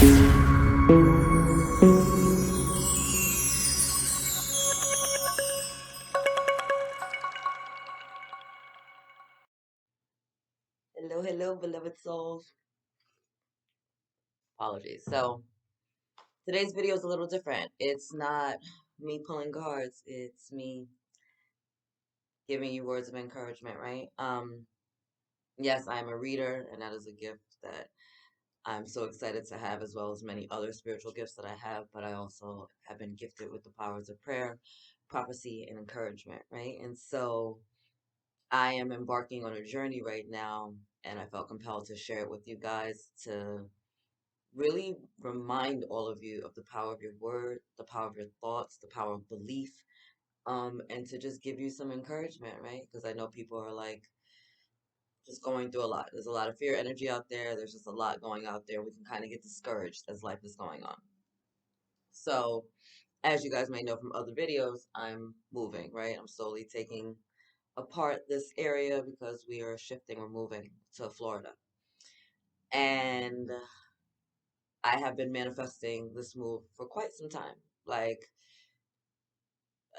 Hello, hello, beloved souls. Apologies. So today's video is a little different. It's not me pulling cards. It's me giving you words of encouragement, right? Yes, I'm a reader, and that is a gift that I'm so excited to have, as well as many other spiritual gifts that I have. But I also have been gifted with the powers of prayer, prophecy, and encouragement, right? And so I am embarking on a journey right now, and I felt compelled to share it with you guys to really remind all of you of the power of your word, the power of your thoughts, the power of belief, and to just give you some encouragement, right? Because I know people are like just going through a lot. There's a lot of fear energy out there. There's just a lot going out there. We can kind of get discouraged as life is going on. So, as you guys may know from other videos, I'm moving, right? I'm slowly taking apart this area because we are shifting or moving to Florida. And I have been manifesting this move for quite some time. Like,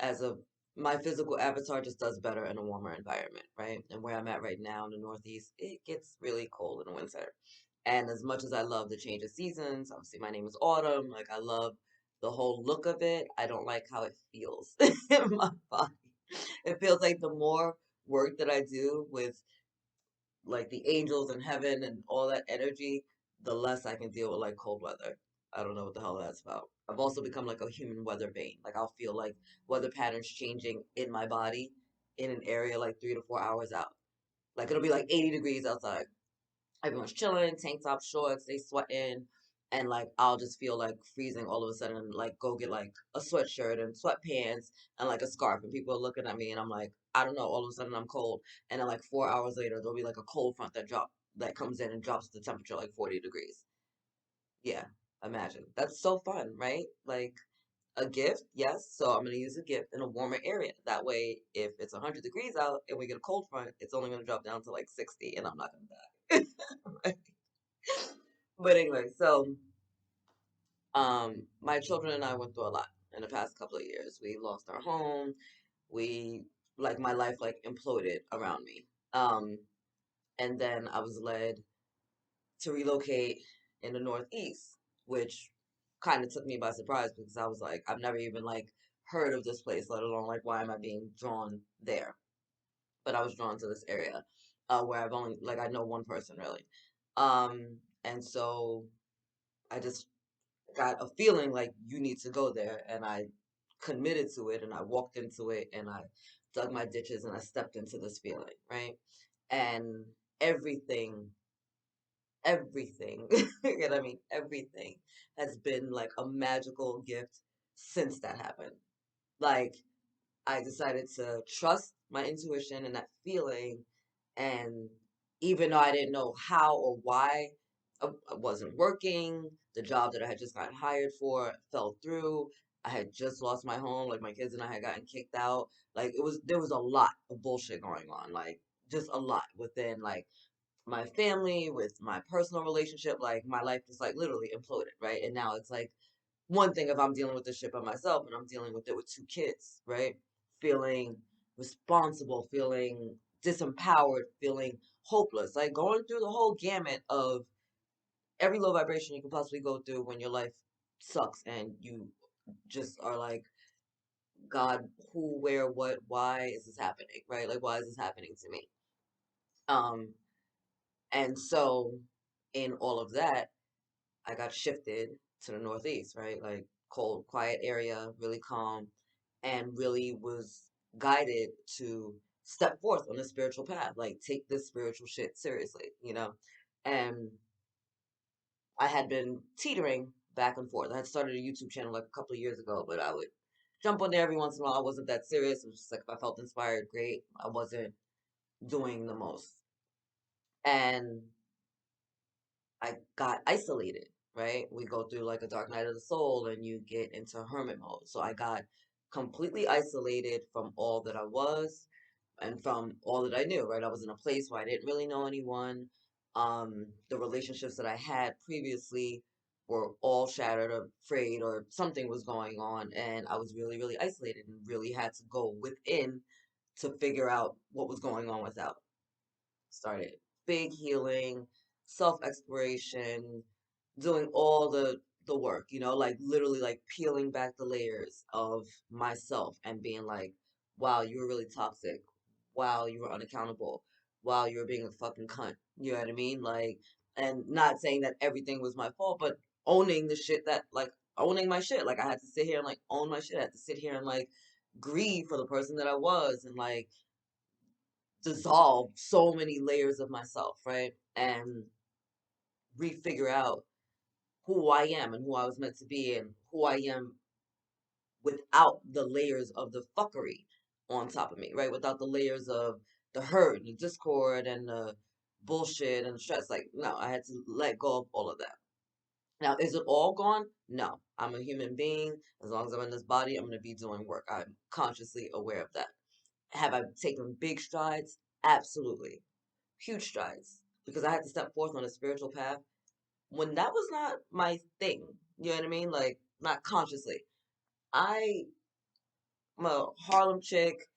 as a my physical avatar just does better in a warmer environment, right? And where I'm at right now in the Northeast, it gets really cold in the winter. And as much as I love the change of seasons, obviously my name is Autumn, like I love the whole look of it. I don't like how it feels in my body. It feels like the more work that I do with like the angels in heaven and all that energy, the less I can deal with like cold weather. I don't know what the hell that's about. I've also become like a human weather vane. Like I'll feel like weather patterns changing in my body in an area like 3 to 4 hours out. Like it'll be like 80 degrees outside. Everyone's chilling, tank top shorts, they sweating, and like I'll just feel like freezing all of a sudden and like go get like a sweatshirt and sweatpants and like a scarf and people are looking at me and I'm like, I don't know, all of a sudden I'm cold. And then like 4 hours later there'll be like a cold front that comes in and drops the temperature like 40 degrees. Yeah, imagine. That's so fun, right? Like a gift, yes. So I'm gonna use a gift in a warmer area. That way, if it's 100 degrees out and we get a cold front, it's only gonna drop down to like 60, and I'm not gonna die. Right? But anyway, so my children and I went through a lot in the past couple of years. We lost our home. We like my life like imploded around me. Um, and then I was led to relocate in the Northeast, which kind of took me by surprise because I was like, I've never even like heard of this place, let alone like why am I being drawn there? But I was drawn to this area, where I've only like I know one person really. And so I just got a feeling like you need to go there, and I committed to it and I walked into it and I dug my ditches and I stepped into this feeling, right? And everything everything, and I mean everything has been like a magical gift since that happened. Like I decided to trust my intuition and that feeling, and even though I didn't know how or why, I wasn't working. The job that I had just gotten hired for fell through. I had just lost my home. Like my kids and I had gotten kicked out. Like there was a lot of bullshit going on. Like just a lot within like my family, with my personal relationship, like my life just like literally imploded, right? And now it's like one thing if I'm dealing with this shit by myself and I'm dealing with it with two kids, right? Feeling responsible, feeling disempowered, feeling hopeless, like going through the whole gamut of every low vibration you can possibly go through when your life sucks and you just are like, God, who, where, what, why is this happening, right? Like, why is this happening to me? Um, and so in all of that, I got shifted to the Northeast, right? Like cold, quiet area, really calm, and really was guided to step forth on the spiritual path, like take this spiritual shit seriously, you know? And I had been teetering back and forth. I had started a YouTube channel like a couple of years ago, but I would jump on there every once in a while. I wasn't that serious. It was just like if I felt inspired, great. I wasn't doing the most. And I got isolated, right? We go through like a dark night of the soul and you get into hermit mode. So I got completely isolated from all that I was and from all that I knew, right? I was in a place where I didn't really know anyone. The relationships that I had previously were all shattered or afraid or something was going on, and I was really, really isolated and really had to go within to figure out what was going on without. Started big healing, self exploration, doing all the work, like literally like peeling back the layers of myself and being like, wow, you were really toxic. Wow, you were unaccountable. Wow, you were being a fucking cunt. You know what I mean? Like, and not saying that everything was my fault, but owning the shit that like owning my shit. Like I had to sit here and like own my shit. I had to sit here and like grieve for the person that I was and like dissolve so many layers of myself, right? And refigure out who I am and who I was meant to be and who I am without the layers of the fuckery on top of me, right? Without the layers of the hurt and the discord and the bullshit and the stress. Like, no, I had to let go of all of that. Now, is it all gone? No. I'm a human being. As long as I'm in this body, I'm going to be doing work. I'm consciously aware of that. Have I taken big strides? Absolutely. Huge strides. Because I had to step forth on a spiritual path when that was not my thing. You know what I mean? Like, not consciously. I'm a Harlem chick,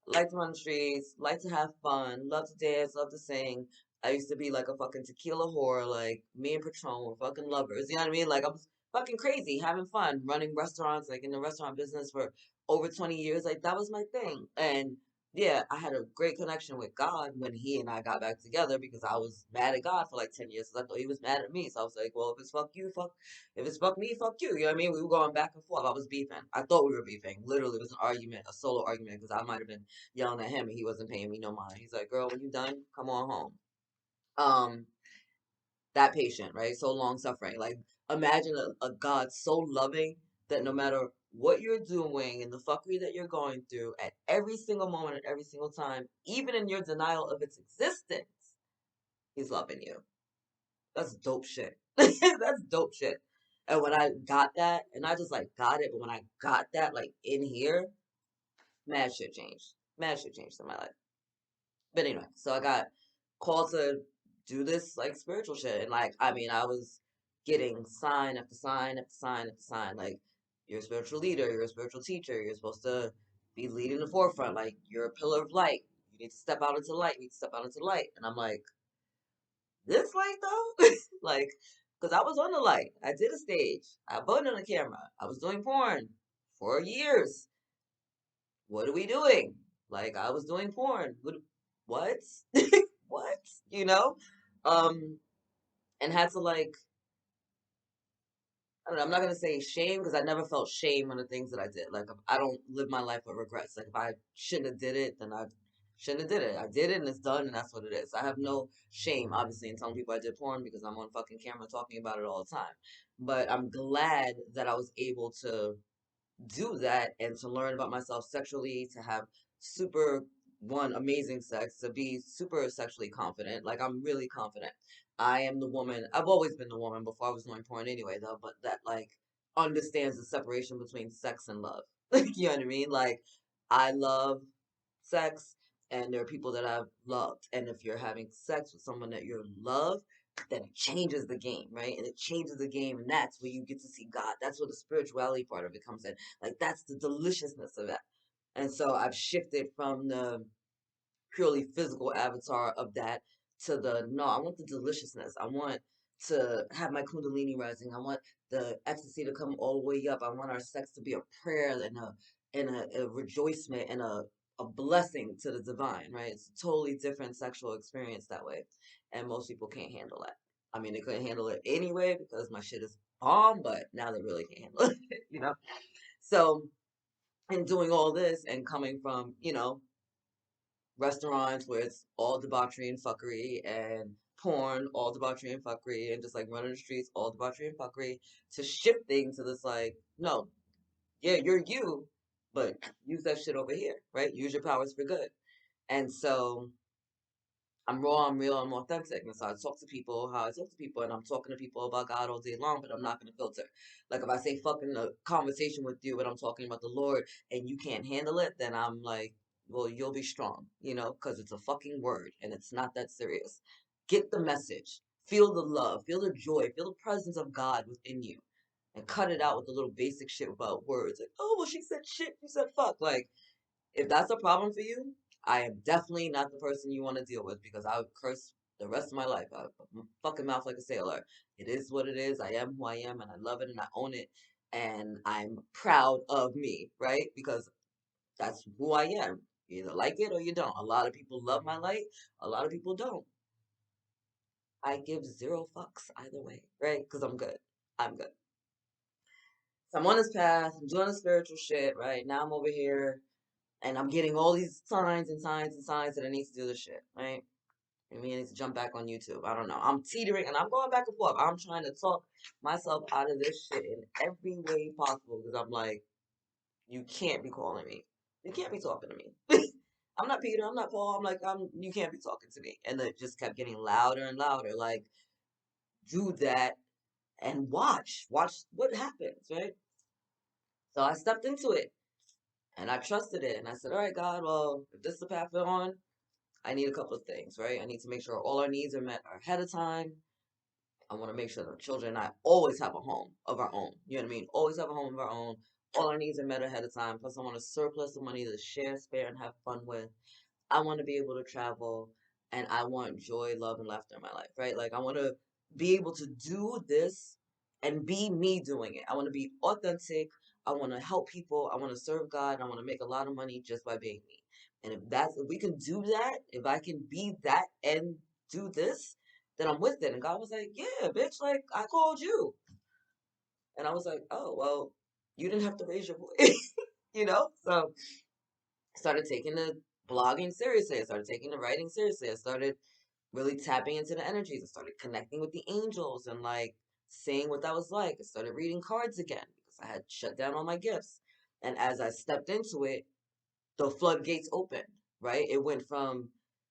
like to run the streets, like to have fun, love to dance, love to sing. I used to be like a fucking tequila whore, like me and Patron were fucking lovers. You know what I mean? Like I was fucking crazy, having fun, running restaurants, like in the restaurant business for over 20 years. Like that was my thing. And yeah, I had a great connection with God when he and I got back together because I was mad at God for like 10 years because I thought he was mad at me. So I was like, well, if it's fuck you, fuck if it's fuck me, fuck you. You know what I mean? We were going back and forth. I was beefing. I thought we were beefing. Literally, it was an argument, a solo argument, because I might have been yelling at him and he wasn't paying me no mind. He's like, girl, when you done, come on home. Um, that patient, right? So long suffering. Like, imagine a God so loving that no matter what you're doing and the fuckery that you're going through at every single moment, at every single time, even in your denial of its existence, he's loving you. That's dope shit. That's dope shit. And when I got that, and I just like got it, but when I got that like in here, mad shit changed. Mad shit changed in my life. But anyway, so I got called to do this like spiritual shit. And like, I mean, I was getting sign after sign after sign after sign. Like, you're a spiritual leader, you're a spiritual teacher, you're supposed to be leading the forefront. Like, you're a pillar of light. You need to step out into the light. You need to step out into the light. And I'm like, this light though? Like, because I was on the light. I did a stage. I voted on the camera. I was doing porn for years. What are we doing? Like, I was doing porn. What? What? You know? Um, and had to like, I don't know, I'm not gonna say shame because I never felt shame on the things that I did. Like, I don't live my life with regrets. Like, if I shouldn't have did it, then I shouldn't have did it. I did it and it's done and that's what it is. I have no shame, obviously, in telling people I did porn because I'm on fucking camera talking about it all the time. But I'm glad that I was able to do that and to learn about myself sexually, to have super one amazing sex, to be super sexually confident. Like I'm really confident. I am the woman. I've always been the woman before I was doing porn anyway, though. But that like understands the separation between sex and love. You know what I mean? Like I love sex, and there are people that I've loved. And if you're having sex with someone that you love, then it changes the game, right? And it changes the game, and that's where you get to see God. That's where the spirituality part of it comes in. Like that's the deliciousness of that. And so I've shifted from the purely physical avatar of that to the no, I want the deliciousness. I want to have my kundalini rising. I want the ecstasy to come all the way up. I want our sex to be a prayer and a rejoicement and a blessing to the divine, right? It's a totally different sexual experience that way. And most people can't handle that. I mean, they couldn't handle it anyway because my shit is bomb, but now they really can't handle it, you know? So, in doing all this and coming from, restaurants where it's all debauchery and fuckery and porn, all debauchery and fuckery and just like running the streets, all debauchery and fuckery to shifting to this like, no, yeah, you're you, but use that shit over here, right? Use your powers for good. And so I'm raw, I'm real, I'm authentic. And so I talk to people how I talk to people, and I'm talking to people about God all day long, but I'm not going to filter. Like if I say fucking a conversation with you, but I'm talking about the Lord and you can't handle it, then I'm like, well, you'll be strong, because it's a fucking word and it's not that serious. Get the message. Feel the love, feel the joy, feel the presence of God within you, and cut it out with the little basic shit about words. Like, oh, well, she said shit, she said fuck. Like, if that's a problem for you, I am definitely not the person you want to deal with because I would curse the rest of my life. I would fucking mouth like a sailor. It is what it is. I am who I am, and I love it, and I own it, and I'm proud of me, right? Because that's who I am. You either like it or you don't. A lot of people love my light. A lot of people don't. I give zero fucks either way, right? Because I'm good. I'm good. So I'm on this path. I'm doing the spiritual shit, right? Now I'm over here and I'm getting all these signs and signs and signs that I need to do this shit, right? I mean, I need to jump back on YouTube. I don't know. I'm teetering and I'm going back and forth. I'm trying to talk myself out of this shit in every way possible because I'm like, you can't be calling me. You can't be talking to me. I'm not Peter. I'm not Paul. I'm like, you can't be talking to me. And it just kept getting louder and louder. Like, do that and watch what happens, right? So I stepped into it and I trusted it. And I said, all right, God, well, if this is the path we're on, I need a couple of things, right? I need to make sure all our needs are met ahead of time. I want to make sure the children and I always have a home of our own. You know what I mean? Always have a home of our own. All our needs are met ahead of time. Plus, I want a surplus of money to share, spare, and have fun with. I want to be able to travel and I want joy, love, and laughter in my life, right? Like, I want to be able to do this and be me doing it. I want to be authentic. I want to help people. I want to serve God. I want to make a lot of money just by being me. And if we can do that, if I can be that and do this, then I'm with it. And God was like, yeah, bitch, like, I called you. And I was like, oh, well, you didn't have to raise your voice, you know? So started taking the blogging seriously. I started taking the writing seriously. I started really tapping into the energies. I started connecting with the angels and like seeing what that was like. I started reading cards again because I had shut down all my gifts. And as I stepped into it, the floodgates opened, right? It went from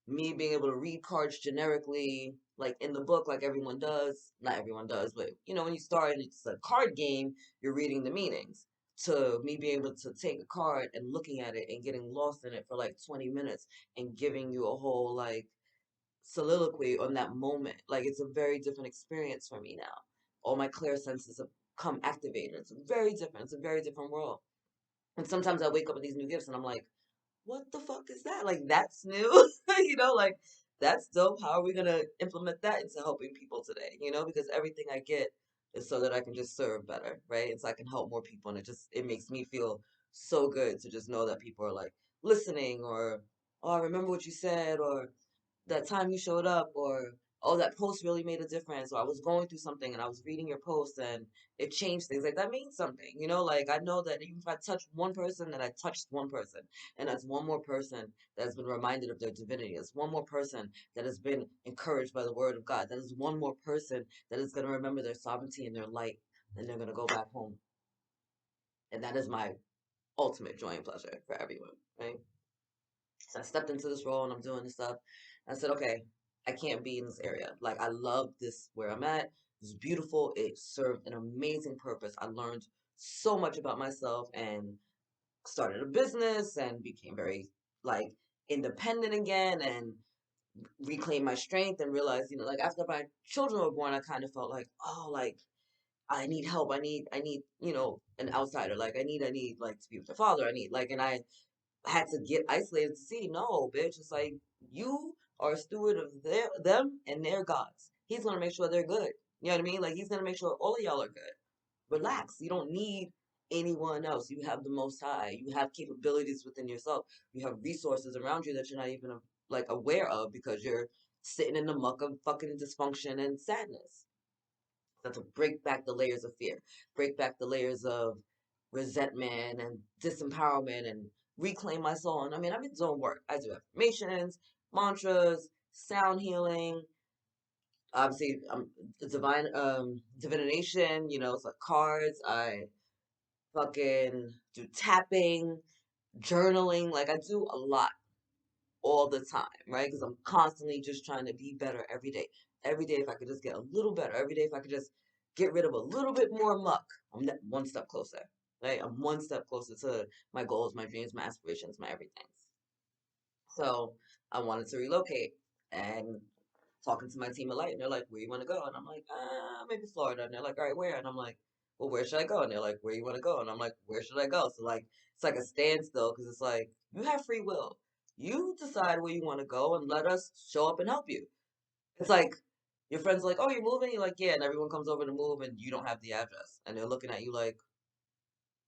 me being able to read cards generically, like in the book, like everyone does. Not everyone does, but you know, when you start and it's a card game, you're reading the meanings. To me being able to take a card and looking at it and getting lost in it for like 20 minutes and giving you a whole like soliloquy on that moment. Like it's a very different experience for me now. All my clear senses have come activated. It's very different. It's a very different world. And sometimes I wake up with these new gifts and I'm like, what the fuck is that? Like, that's new, you know, like, that's dope. How are we going to implement that into helping people today? You know, because everything I get is so that I can just serve better, right? And so I can help more people. And it makes me feel so good to just know that people are like listening or, oh, I remember what you said, or that time you showed up, or oh, that post really made a difference, or I was going through something and I was reading your post and it changed things. Like that means something, you know. Like I know that even if I touch one person, that I touched one person, and that's one more person that has been reminded of their divinity. It's one more person that has been encouraged by the word of God. That is one more person that is going to remember their sovereignty and their light, and they're going to go back home. And that is my ultimate joy and pleasure for everyone, right? So I stepped into this role and I'm doing this stuff. I said, okay, I can't be in this area. Like, I love this where I'm at. It's beautiful. It served an amazing purpose. I learned so much about myself and started a business and became very, like, independent again and reclaimed my strength and realized, you know, like, after my children were born, I kind of felt like, oh, like, I need help. I need, you know, an outsider. Like, I need, like, to be with the father. And I had to get isolated to see, no, bitch, it's like you are a steward of them and their gods. He's gonna make sure they're good. You know what I mean? Like he's gonna make sure all of y'all are good. Relax. You don't need anyone else. You have the most high. You have capabilities within yourself. You have resources around you that you're not even like aware of because you're sitting in the muck of fucking dysfunction and sadness. So to break back the layers of fear, break back the layers of resentment and disempowerment and reclaim my soul. And I mean, I've been doing work. I do affirmations, mantras, sound healing, obviously divination, you know, it's like cards. I fucking do tapping, journaling. Like I do a lot all the time, right? Because I'm constantly just trying to be better every day. Every day, if I could just get a little better, every day, if I could just get rid of a little bit more muck, I'm one step closer, right? I'm one step closer to my goals, my dreams, my aspirations, my everything. So I wanted to relocate, and talking to my team of light, and they're like, "Where you want to go?" And I'm like, maybe Florida." And they're like, "All right, where?" And I'm like, "Well, where should I go?" And they're like, "Where you want to go?" And I'm like, "Where should I go?" So like, it's like a standstill because it's like you have free will. You decide where you want to go, and let us show up and help you. It's like your friends are like, "Oh, you're moving?" You're like, "Yeah," and everyone comes over to move, and you don't have the address, and they're looking at you like,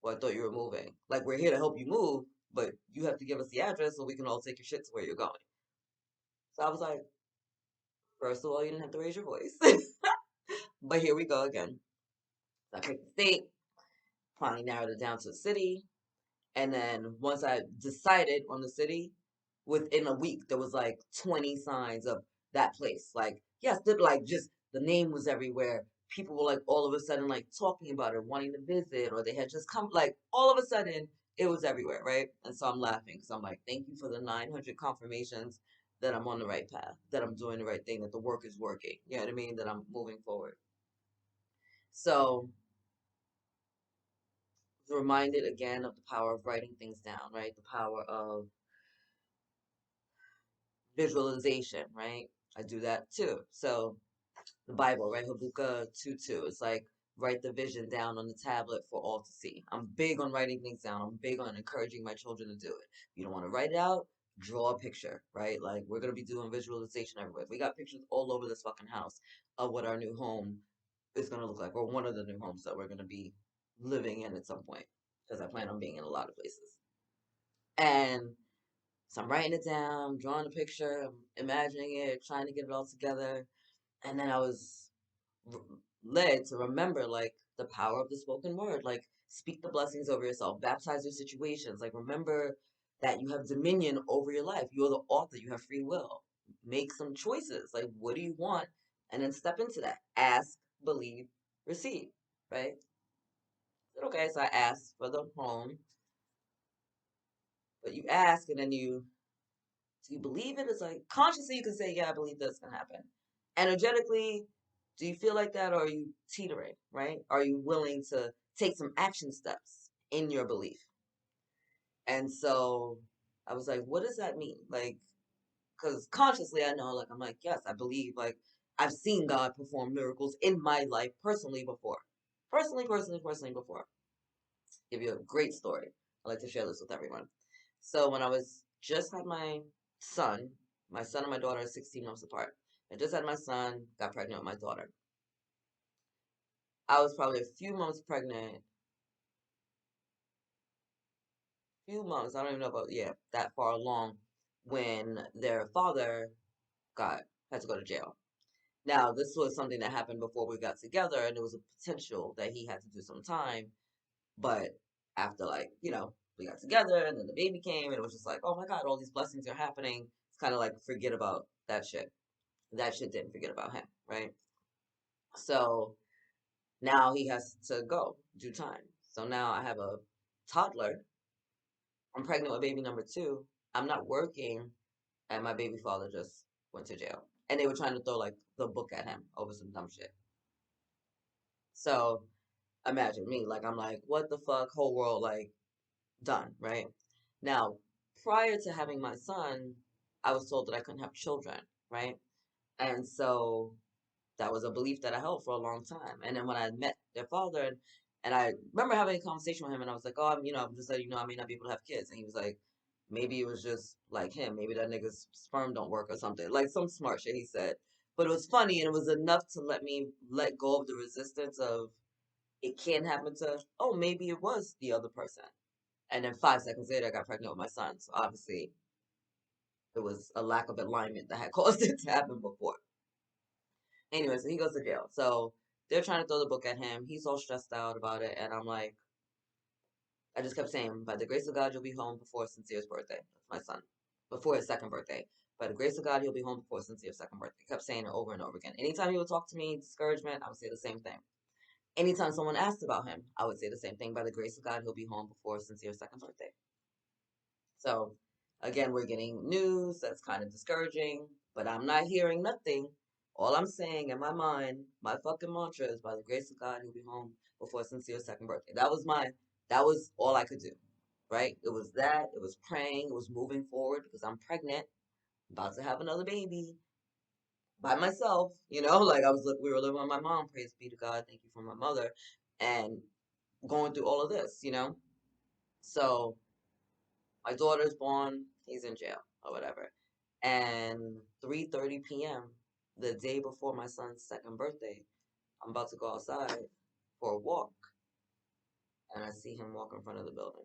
"Well, I thought you were moving. Like, we're here to help you move, but you have to give us the address so we can all take your shit to where you're going." So I was like, first of all, you didn't have to raise your voice. But here we go again. So I picked the state, finally narrowed it down to the city. And then once I decided on the city, within a week, there was like 20 signs of that place. Like, yes, like just the name was everywhere. People were like all of a sudden like talking about it, wanting to visit, or they had just come, like all of a sudden it was everywhere, right? And so I'm laughing because I'm like, thank you for the 900 confirmations that I'm on the right path, that I'm doing the right thing, that the work is working. You know what I mean? That I'm moving forward. So reminded again of the power of writing things down, right? The power of visualization, right? I do that too. So the Bible, right? Habakkuk 2:2. It's like write the vision down on the tablet for all to see. I'm big on writing things down. I'm big on encouraging my children to do it. If you don't want to write it out, draw a picture, right? Like we're gonna be doing visualization everywhere. We got pictures all over this fucking house of what our new home is gonna look like, or one of the new homes that we're gonna be living in at some point. Because I plan on being in a lot of places. And so I'm writing it down, drawing a picture, I'm imagining it, trying to get it all together. And then I was r- led to remember like the power of the spoken word. Like speak the blessings over yourself, baptize your situations. Like remember that you have dominion over your life. You're the author, you have free will. Make some choices. Like what do you want? And then step into that. Ask, believe, receive. Right? Okay, so I asked for the home, but you ask and then do you believe it? It's like consciously you can say, yeah, I believe this can happen. Energetically, do you feel like that or are you teetering, right? Are you willing to take some action steps in your belief? And so I was like, what does that mean? Like, because consciously I know, like, I'm like, yes, I believe, like, I've seen God perform miracles in my life personally before. Personally before. Give you a great story. I like to share this with everyone. So when I was just had son, my son and my daughter are 16 months apart. I just had my son, got pregnant with my daughter. I was probably a few months pregnant, few months, I don't even know about, yeah, that far along when their father got, had to go to jail. Now, this was something that happened before we got together, and there was a potential that he had to do some time. But after, like, we got together and then the baby came, and it was just like, oh my God, all these blessings are happening. It's kind of like forget about that shit. That shit didn't forget about him, right? So now he has to go do time. So now I have a toddler. I'm pregnant with baby number two. I'm not working, and my baby father just went to jail. And they were trying to throw like the book at him over some dumb shit. So imagine me, like I'm like, what the fuck, whole world like done, right? Now, prior to having my son, I was told that I couldn't have children, right? And so that was a belief that I held for a long time. And then when I met their father, and I remember having a conversation with him, and I was like, "Oh, I'm just letting you know, I may not be able to have kids." And he was like, "Maybe it was just like him. Maybe that nigga's sperm don't work or something." Like some smart shit he said. But it was funny, and it was enough to let me let go of the resistance of it can happen to. Oh, maybe it was the other person. And then 5 seconds later, I got pregnant with my son. So obviously, it was a lack of alignment that had caused it to happen before. Anyway, so he goes to jail. So they're trying to throw the book at him. He's all stressed out about it. And I'm like, I just kept saying, by the grace of God, you'll be home before Sincere's birthday. That's my son. Before his second birthday. By the grace of God, he'll be home before Sincere's second birthday. I kept saying it over and over again. Anytime he would talk to me, discouragement, I would say the same thing. Anytime someone asked about him, I would say the same thing. By the grace of God, he'll be home before Sincere's second birthday. So again, we're getting news that's kind of discouraging, but I'm not hearing nothing. All I'm saying in my mind, my fucking mantra is by the grace of God, he'll be home before Sincere's second birthday. That was all I could do, right? It was that, it was praying, it was moving forward because I'm pregnant, about to have another baby. by myself, you know, like we were living with my mom, praise be to God, thank you for my mother, and going through all of this, you know. So my daughter's born, he's in jail or whatever. And 3:30 p.m., the day before my son's second birthday, I'm about to go outside for a walk, and I see him walk in front of the building.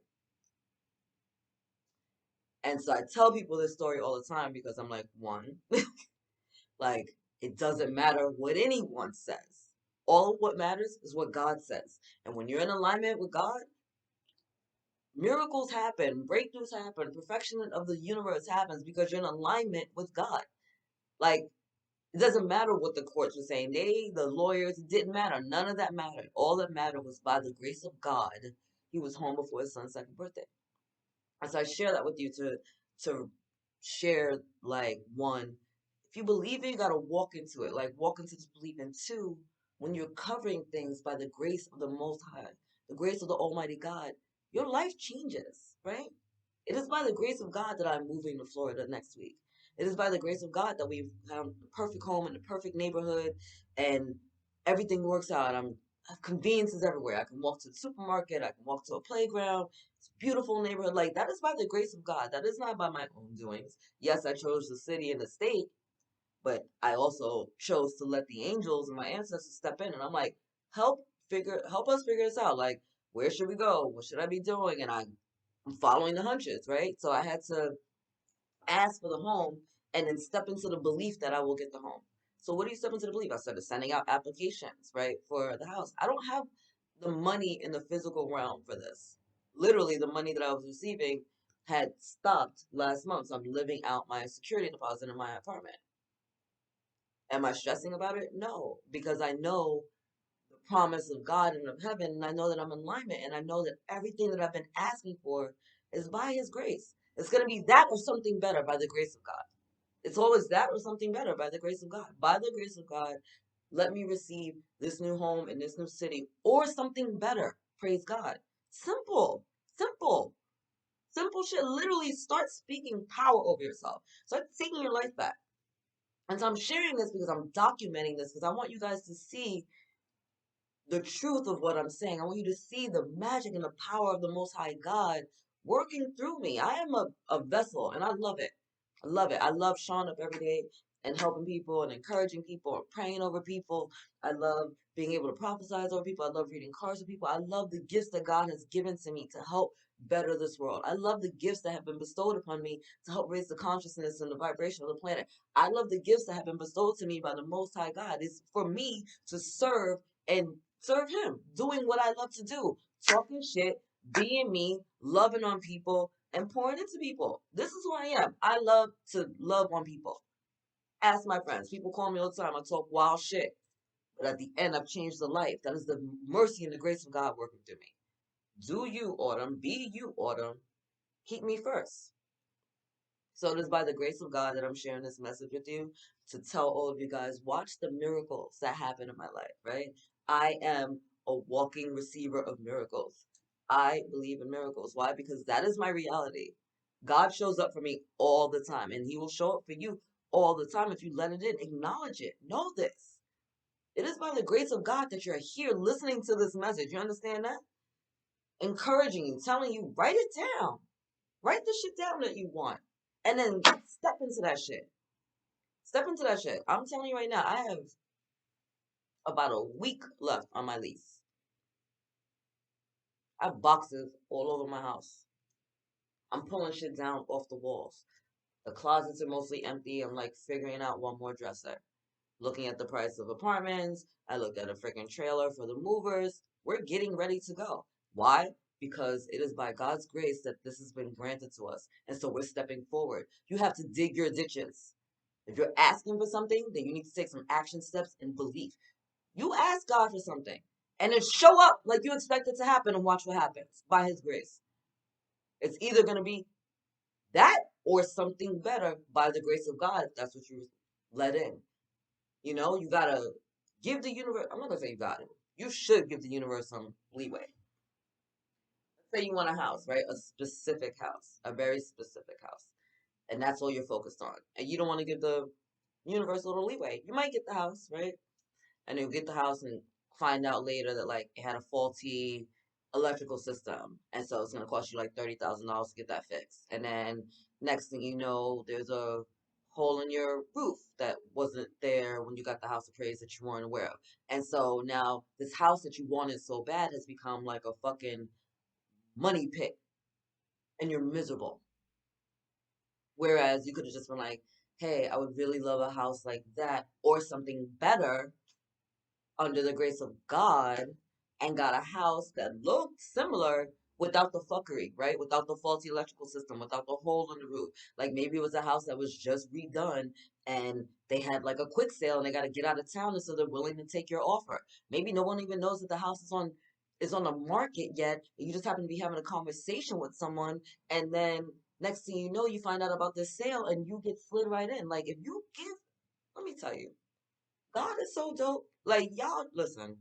And so I tell people this story all the time because I'm like, one, like, it doesn't matter what anyone says. All what matters is what God says. And when you're in alignment with God, miracles happen, breakthroughs happen, perfection of the universe happens because you're in alignment with God. Like, it doesn't matter what the courts were saying. The lawyers, it didn't matter. None of that mattered. All that mattered was by the grace of God, he was home before his son's second birthday. And so I share that with you to share, like, one, if you believe it, you gotta walk into it. Like, walk into this belief. And two, when you're covering things by the grace of the Most High, the grace of the Almighty God, your life changes, right? It is by the grace of God that I'm moving to Florida next week. It is by the grace of God that we've found the perfect home in the perfect neighborhood, and everything works out. I have conveniences everywhere. I can walk to the supermarket. I can walk to a playground. It's a beautiful neighborhood. Like, that is by the grace of God. That is not by my own doings. Yes, I chose the city and the state, but I also chose to let the angels and my ancestors step in. And I'm like, help us figure this out. Like, where should we go? What should I be doing? And I'm following the hunches, right? So I had to ask for the home and then step into the belief that I will get the home. So what do you step into the belief? I started sending out applications, right, for the house. I don't have the money in the physical realm for this. Literally, the money that I was receiving had stopped last month. So I'm living out my security deposit in my apartment. Am I stressing about it? No, because I know the promise of God and of heaven, and I know that I'm in alignment, and I know that everything that I've been asking for is by His grace. It's going to be that or something better by the grace of God. It's always that or something better by the grace of God. By the grace of God, let me receive this new home in this new city or something better. Praise God. Simple, simple, simple shit. Literally start speaking power over yourself. Start taking your life back. And so I'm sharing this because I'm documenting this because I want you guys to see the truth of what I'm saying. I want you to see the magic and the power of the Most High God working through me. I am a vessel and I love it. I love it. I love showing up every day and helping people and encouraging people and praying over people. I love being able to prophesize over people. I love reading cards with people. I love the gifts that God has given to me to help better this world. I love the gifts that have been bestowed upon me to help raise the consciousness and the vibration of the planet. I love the gifts that have been bestowed to me by the Most High God. It's for me to and serve him, doing what I love to do, talking shit, being me, loving on people, and pouring into people. This is who I am. I love to love on people. Ask my friends. People call me all the time. I talk wild shit. But at the end, I've changed the life. That is the mercy and the grace of God working through me. Do you, Autumn. Be you, Autumn. Keep me first. So it is by the grace of God that I'm sharing this message with you to tell all of you guys, watch the miracles that happen in my life, right? I am a walking receiver of miracles. I believe in miracles. Why? Because that is my reality. God shows up for me all the time, and he will show up for you all the time if you let it in. Acknowledge it. Know this. It is by the grace of God that you're here listening to this message. You understand that? Encouraging you, telling you, write it down. Write the shit down that you want. And then step into that shit. Step into that shit. I'm telling you right now, I have about a week left on my lease. I have boxes all over my house. I'm pulling shit down off the walls. The closets are mostly empty. I'm like figuring out one more dresser. Looking at the price of apartments. I looked at a freaking trailer for the movers. We're getting ready to go. Why? Because it is by God's grace that this has been granted to us. And so we're stepping forward. You have to dig your ditches. If you're asking for something, then you need to take some action steps and belief. You ask God for something and then show up like you expect it to happen and watch what happens by His grace. It's either going to be that or something better by the grace of God. That's what you let in. You know, you got to give the universe, I'm not going to say you got it. You should give the universe some leeway. Let's say you want a house, right? A specific house, a very specific house. And that's all you're focused on. And you don't want to give the Universe a little leeway. You might get the house, right? And you'll get the house and find out later that like it had a faulty electrical system, and so it's gonna cost you like $30,000 to get that fixed. And then next thing you know, there's a hole in your roof that wasn't there when you got the house appraised that you weren't aware of. And so now this house that you wanted so bad has become like a fucking money pit, and you're miserable. Whereas you could have just been like, hey, I would really love a house like that or something better under the grace of God, and got a house that looked similar without the fuckery, right? Without the faulty electrical system, without the hole in the roof. Like maybe it was a house that was just redone and they had like a quick sale and they got to get out of town, and so they're willing to take your offer. Maybe no one even knows that the house is on the market yet. You just happen to be having a conversation with someone, and then next thing you know, you find out about this sale and you get slid right in. Like if you give, let me tell you, God is so dope. Like, y'all, listen,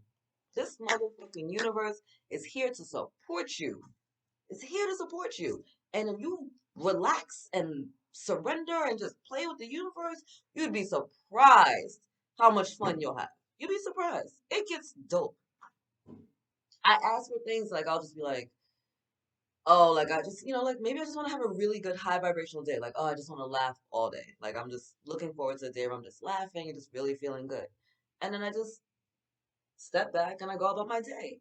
this motherfucking universe is here to support you. It's here to support you. And if you relax and surrender and just play with the universe, you'd be surprised how much fun you'll have. You'd be surprised. It gets dope. I ask for things like, I'll just be like, oh, like I just, like maybe I just want to have a really good high vibrational day. Like, oh, I just want to laugh all day. Like, I'm just looking forward to the day where I'm just laughing and just really feeling good. And then I just step back and I go about my day.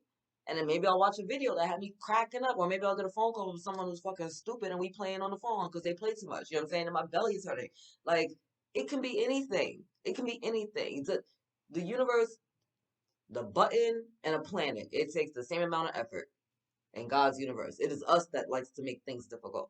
And then maybe I'll watch a video that had me cracking up, or maybe I'll get a phone call from someone who's fucking stupid and we playing on the phone because they play too much. You know what I'm saying? And my belly is hurting. Like, it can be anything. It can be anything. The universe, the button, and a planet, it takes the same amount of effort in God's universe. It is us that likes to make things difficult.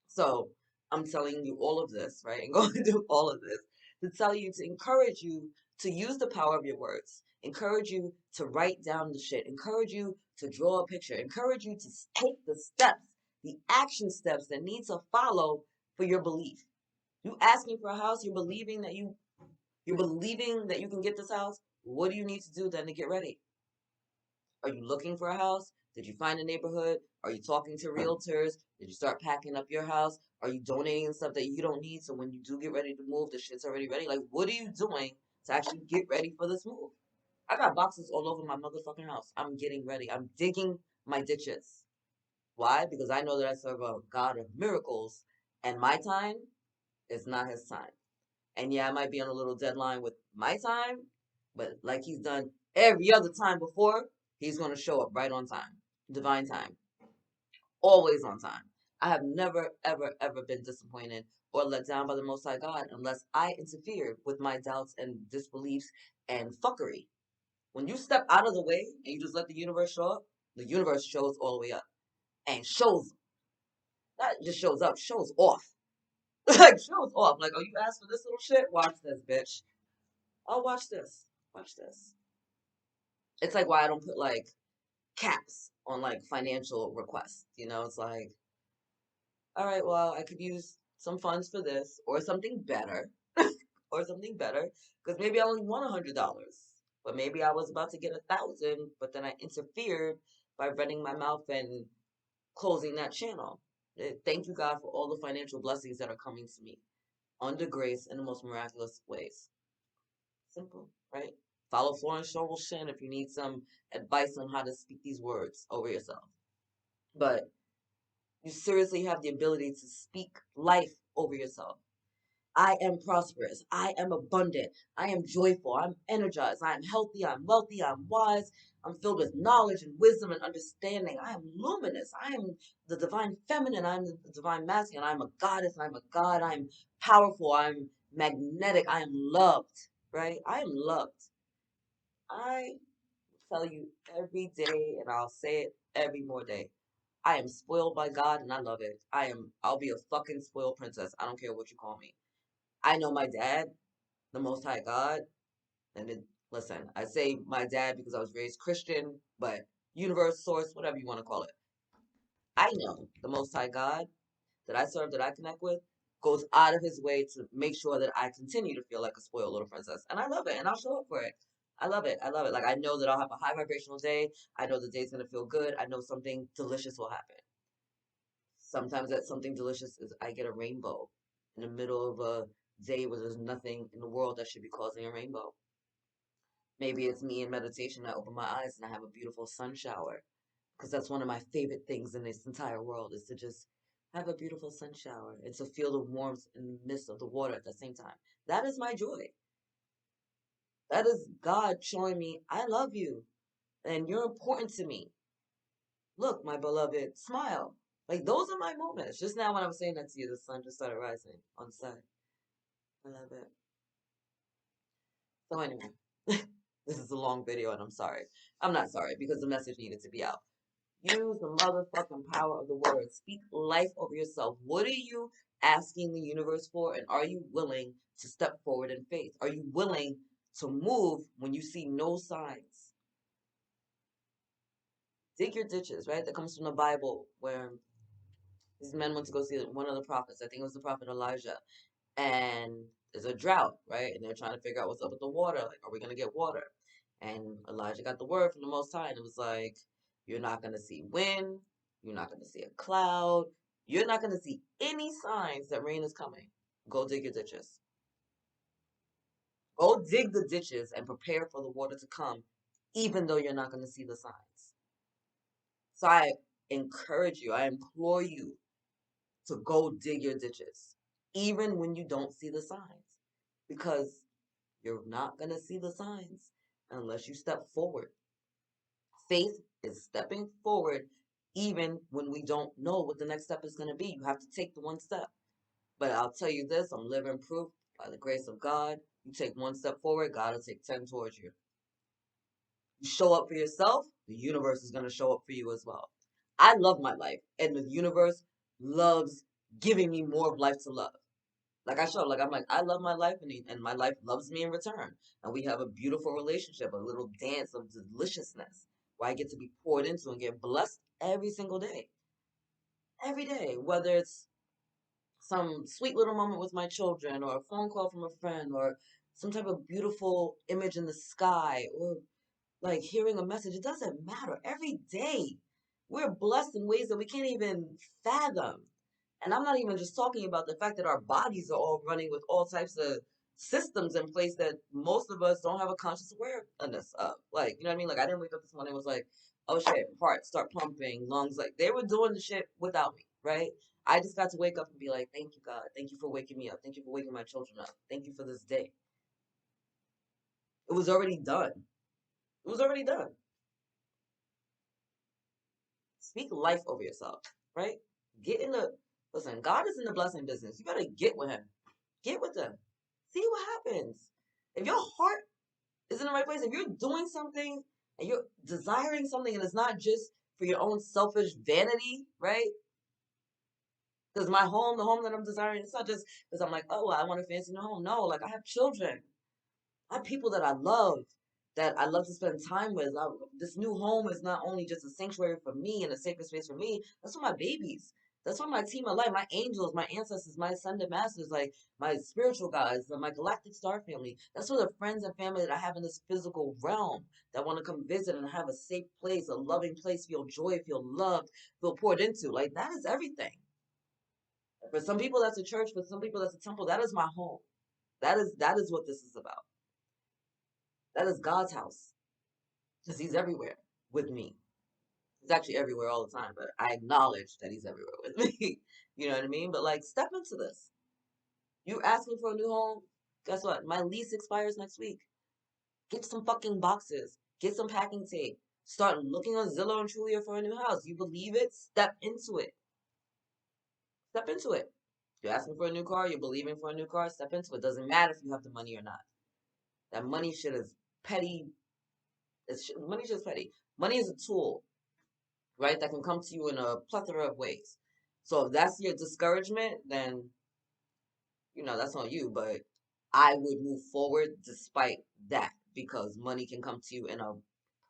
So I'm telling you all of this, right? And going to do all of this to tell you, to encourage you to use the power of your words, encourage you to write down the shit, encourage you to draw a picture, encourage you to take the steps, the action steps that need to follow for your belief. You asking for a house, you're believing that you can get this house. What do you need to do then to get ready? Are you looking for a house? Did you find a neighborhood? Are you talking to realtors? Did you start packing up your house? Are you donating stuff that you don't need so when you do get ready to move, the shit's already ready? Like, what are you doing to actually get ready for this move? I got boxes all over my motherfucking house. I'm getting ready. I'm digging my ditches. Why? Because I know that I serve a God of miracles, and my time is not his time. And yeah, I might be on a little deadline with my time, but like he's done every other time before, he's going to show up right on time. Divine time. Always on time. I have never, ever, ever been disappointed or let down by the Most High God unless I interfered with my doubts and disbeliefs and fuckery. When you step out of the way and you just let the universe show up, the universe shows all the way up. And shows, not just shows up, shows off. Like, shows off. Like, oh, you asked for this little shit? Watch this, bitch. Oh, watch this. Watch this. It's like why I don't put like caps on like financial requests. It's like, all right, well, I could use some funds for this or something better, or something better, because maybe I only want $100, but maybe I was about to get 1,000, but then I interfered by running my mouth and closing that channel. Thank you, God, for all the financial blessings that are coming to me under grace in the most miraculous ways. Simple, right? Follow Florence Shinn if you need some advice on how to speak these words over yourself. But you seriously have the ability to speak life over yourself. I am prosperous. I am abundant. I am joyful. I'm energized. I am healthy. I'm wealthy. I'm wise. I'm filled with knowledge and wisdom and understanding. I am luminous. I am the divine feminine. I'm the divine masculine. I'm a goddess. I'm a god. I'm powerful. I'm magnetic. I am loved, right? I am loved. I tell you every day, and I'll say it every more day. I am spoiled by God, and I love it. I'll be a fucking spoiled princess. I don't care what you call me. I know my dad, the Most High God, and listen, I say my dad because I was raised Christian, but universe, source, whatever you want to call it. I know the Most High God that I serve, that I connect with, goes out of his way to make sure that I continue to feel like a spoiled little princess. And I love it, and I'll show up for it. I love it. I love it. Like, I know that I'll have a high vibrational day. I know the day's going to feel good. I know something delicious will happen. Sometimes that something delicious is I get a rainbow in the middle of a day where there's nothing in the world that should be causing a rainbow. Maybe it's me in meditation. I open my eyes and I have a beautiful sun shower because that's one of my favorite things in this entire world is to just have a beautiful sun shower and to feel the warmth and mist of the water at the same time. That is my joy. That is God showing me I love you and you're important to me. Look, my beloved, smile. Like those are my moments. Just now when I was saying that to you, the sun just started rising on the side. I love it. So anyway, this is a long video and I'm sorry. I'm not sorry because the message needed to be out. Use the motherfucking power of the word. Speak life over yourself. What are you asking the universe for? And are you willing to step forward in faith? Are you willing to move when you see no signs? Dig your ditches, right? That comes from the Bible where these men went to go see one of the prophets. I think it was the prophet Elijah. And there's a drought, right? And they're trying to figure out what's up with the water. Like, are we going to get water? And Elijah got the word from the Most High, and it was like, you're not going to see wind. You're not going to see a cloud. You're not going to see any signs that rain is coming. Go dig your ditches. Go dig the ditches and prepare for the water to come, even though you're not going to see the signs. So I encourage you, I implore you to go dig your ditches, even when you don't see the signs, because you're not going to see the signs unless you step forward. Faith is stepping forward even when we don't know what the next step is going to be. You have to take the one step. But I'll tell you this, I'm living proof by the grace of God. You take one step forward, God will take 10 towards you. You show up for yourself, the universe is going to show up for you as well. I love my life, and the universe loves giving me more of life to love. Like I show, like I'm like, I love my life and my life loves me in return. And we have a beautiful relationship, a little dance of deliciousness where I get to be poured into and get blessed every single day. Every day, whether it's some sweet little moment with my children or a phone call from a friend or some type of beautiful image in the sky or like hearing a message, it doesn't matter. Every day, we're blessed in ways that we can't even fathom. And I'm not even just talking about the fact that our bodies are all running with all types of systems in place that most of us don't have a conscious awareness of. Like, you know what I mean? Like, I didn't wake up this morning and was like, oh shit, heart start pumping, lungs. Like, they were doing the shit without me, right? I just got to wake up and be like, thank you, God. Thank you for waking me up. Thank you for waking my children up. Thank you for this day. It was already done. It was already done. Speak life over yourself, right? Get in the, listen, God is in the blessing business. You gotta get with him. Get with him. See what happens. If your heart is in the right place, if you're doing something and you're desiring something and it's not just for your own selfish vanity, right? Because my home, the home that I'm desiring, it's not just because I'm like, oh, well, I want a fancy new home. No, like I have children. I have people that I love, that I love to spend time with. This new home is not only just a sanctuary for me and a sacred space for me. That's for my babies. That's for my team of life, my angels, my ancestors, my ascended masters, like my spiritual guides, my galactic star family. That's for the friends and family that I have in this physical realm that want to come visit and have a safe place, a loving place, feel joy, feel loved, feel poured into. Like that is everything. For some people, that's a church. For some people, that's a temple. That is my home. That is what this is about. That is God's house. Because he's everywhere with me. He's actually everywhere all the time, but I acknowledge that he's everywhere with me. You know what I mean? But like, step into this. You asking for a new home? Guess what? My lease expires next week. Get some fucking boxes. Get some packing tape. Start looking on Zillow and Trulia for a new house. You believe it? Step into it. Step into it. You're asking for a new car. You're believing for a new car. Step into it. Doesn't matter if you have the money or not. That money shit is petty. Money shit is petty. Money is a tool, right? That can come to you in a plethora of ways. So if that's your discouragement, then, that's on you. But I would move forward despite that because money can come to you in a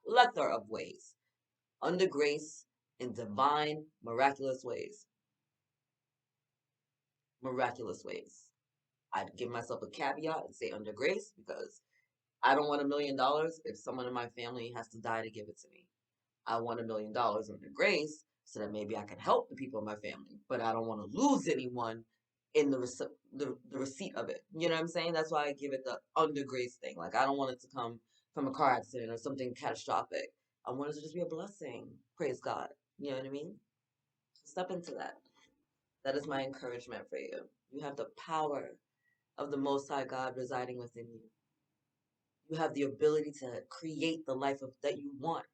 plethora of ways, under grace, in divine, miraculous ways. Miraculous ways. I'd give myself a caveat and say under grace because I don't want $1 million if someone in my family has to die to give it to me. I want $1 million under grace so that maybe I can help the people in my family, but I don't want to lose anyone in the receipt of it. You know what I'm saying? That's why I give it the under grace thing. Like I don't want it to come from a car accident or something catastrophic. I want it to just be a blessing. Praise God. You know what I mean? Step into that. That is my encouragement for you. You have the power of the Most High God residing within you. You have the ability to create the life that you want.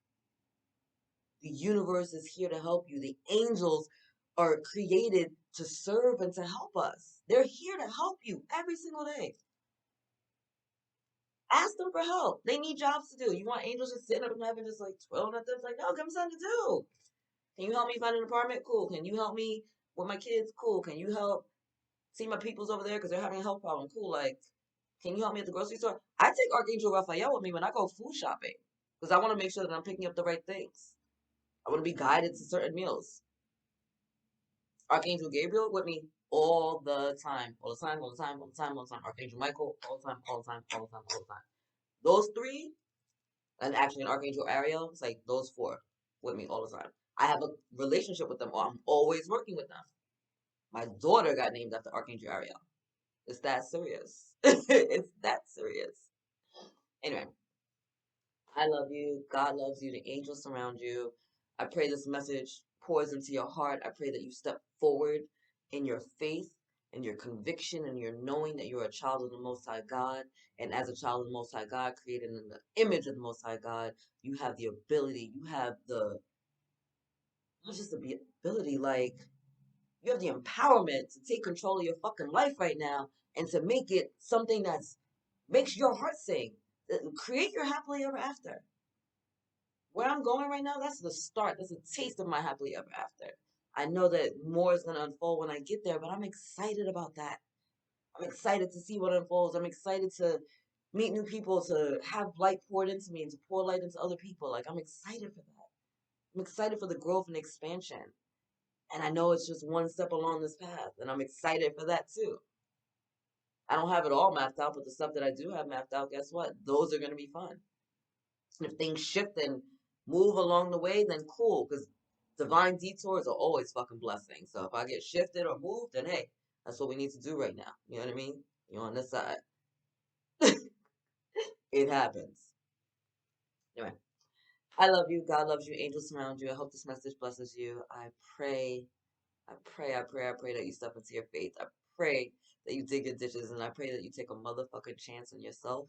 The universe is here to help you. The angels are created to serve and to help us. They're here to help you every single day. Ask them for help. They need jobs to do. You want angels just sitting up in heaven, just like twirling at them? It's like, no, give them something to do. Can you help me find an apartment? Cool. Can you help me with my kids? Cool. Can you help see my peoples over there because they're having a health problem? Cool. Like, can you help me at the grocery store? I take Archangel Raphael with me when I go food shopping because I want to make sure that I'm picking up the right things. I want to be guided to certain meals. Archangel Gabriel with me all the time. All the time, all the time, all the time, all the time. Archangel Michael, all the time, all the time, all the time, all the time. Those three, and actually an Archangel Ariel, it's like those four with me all the time. I have a relationship with them. I'm always working with them. My daughter got named after Archangel Ariel. It's that serious. It's that serious. Anyway, I love you. God loves you. The angels surround you. I pray this message pours into your heart. I pray that you step forward in your faith and your conviction and your knowing that you're a child of the Most High God. And as a child of the Most High God, created in the image of the Most High God, you have the ability, you have the, not just the ability, like, you have the empowerment to take control of your fucking life right now and to make it something that's makes your heart sing. Create your happily ever after. Where I'm going right now, that's the start. That's a taste of my happily ever after. I know that more is going to unfold when I get there, but I'm excited about that. I'm excited to see what unfolds. I'm excited to meet new people, to have light poured into me, and to pour light into other people. Like, I'm excited for that. I'm excited for the growth and expansion. And I know it's just one step along this path, and I'm excited for that too. I don't have it all mapped out, but the stuff that I do have mapped out, guess what? Those are going to be fun. And if things shift and move along the way, then cool, because divine detours are always fucking blessings. So if I get shifted or moved, then hey, that's what we need to do right now. You know what I mean? You're on this side. It happens. Anyway, I love you. God loves you. Angels surround you. I hope this message blesses you. Pray, I pray that you step into your faith. I pray that you dig your ditches, and I pray that you take a motherfucking chance on yourself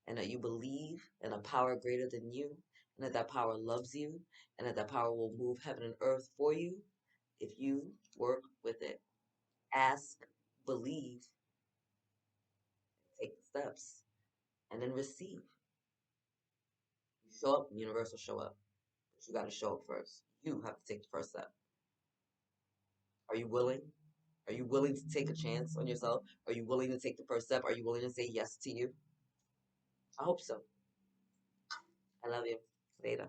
and that you believe in a power greater than you, and that that power loves you, and that that power will move heaven and earth for you if you work with it. Ask, believe, take the steps, and then receive. You show up, the universe will show up. But you got to show up first. You have to take the first step. Are you willing? Are you willing to take a chance on yourself? Are you willing to take the first step? Are you willing to say yes to you? I hope so. I love you. Later.